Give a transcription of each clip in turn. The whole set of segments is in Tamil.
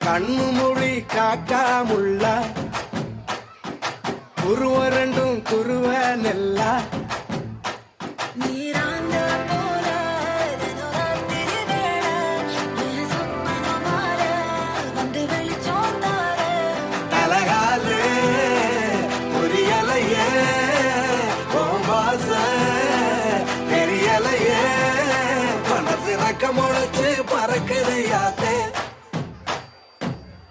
கண்ணு மொழி காக்காமுள்ள குருவ ரெண்டும் குருவ நெல்லா தலகாலே பொரியலையே கோம்பாச பெரியலையே பணசிறக்க முளைச்சு பறக்குதையாத்தே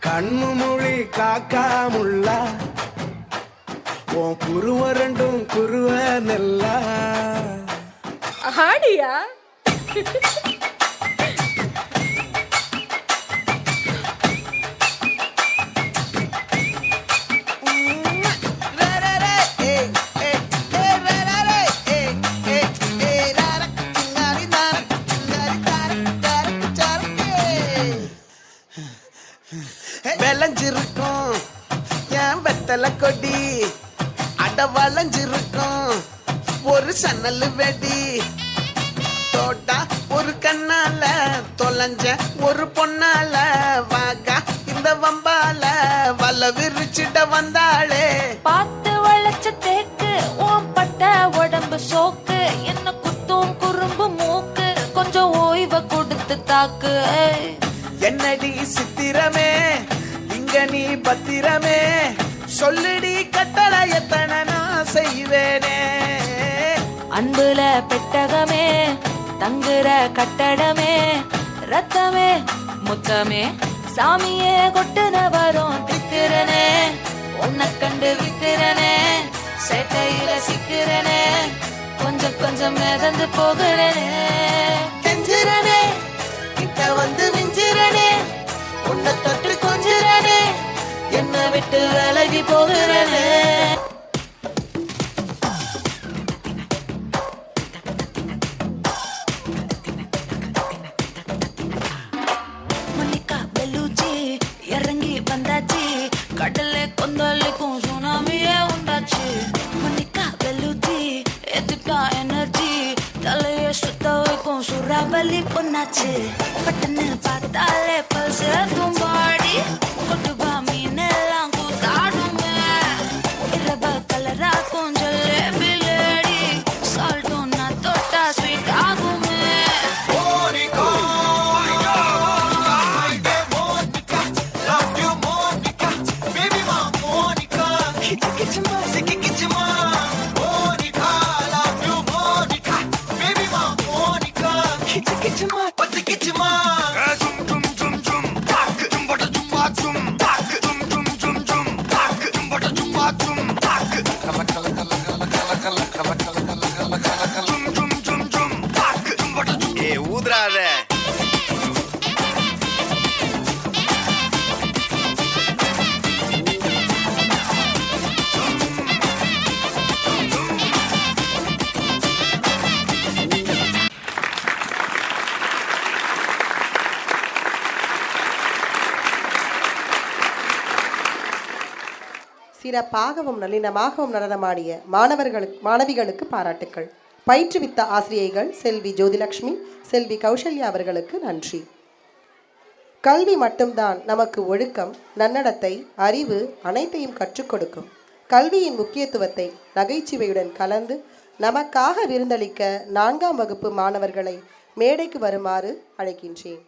கண்ணு மொழி காக்காமுள்ள உன் குருவ ரெண்டும் குருவ நெல்லா ஆடியா விளைஞ்சிருக்கும் என் வெத்தலை கொடி அட வளைஞ்சிருக்கும் ஒரு சன்னல் வெடி தோட்டா ஒரு கண்ணால தொலைஞ்ச ஒரு பொண்ணால வாகா இந்த வம்பால வல விரிச்சிட்ட வந்தாளே பார்த்து வளைச்ச தேக்கு ஓம் பட்ட உடம்பு சோக்கு என்ன குத்தும் குறும்பு மூக்கு கொஞ்சம் ஓய்வை கொடுத்து தாக்கு என்னடி சித்திரமே இங்க நீ பத்திரமே சொல்லுடி கட்டளை எத்தனை நான் செய்வேனே அன்புல பெட்டகமே தங்குற கட்டடமே ரத்தமே முத்தமே சாமியே கொட்டுன வரும் திக்கிறனே உன்னை கண்டு விக்கிறனே சேட்டையில சிக்கிறனே கொஞ்சம் கொஞ்சம் மிதந்து போகிறனே கெஞ்சிரனே கிட்ட வந்து மிஞ்சிரனே உன்னை தொட்டு கொஞ்சிரனே என்னை விட்டு விலகி போகிறனே இறங்கி வந்தாச்சு கடலை கொந்தளிக்கும் சுனாமியே உண்டாச்சு மணிக்கா வெளுச்சி எதுக்கா எனர்ஜி தலைய சுத்த வைக்கும் சுறாவலி பொண்ணாச்சு பட்டன்னு பார்த்தாலே பல்ச தும்பாடி கொட்டுபா மீன் எல்லாம் கூத்தாடுமே இரவ கலராக்கும் ஜல்லேபி லேடி சால்ட்டும் நான் தொட்டா ஸ்வீட் ஆகுமே சிறப்பாகவும் நளினமாகவும் நடனமாடிய மாணவிகளுக்கு பாராட்டுக்கள். பயிற்றுவித்த ஆசிரியைகள் செல்வி ஜோதிலட்சுமி, செல்வி கௌசல்யா அவர்களுக்கு நன்றி. கல்வி மட்டும்தான் நமக்கு ஒழுக்கம், நன்னடத்தை, அறிவு அனைத்தையும் கற்றுக் கொடுக்கும். கல்வியின் முக்கியத்துவத்தை நகைச்சுவையுடன் கலந்து நமக்காக விருந்தளிக்க 4ஆம் வகுப்பு மாணவர்களை மேடைக்கு வருமாறு அழைக்கின்றேன்.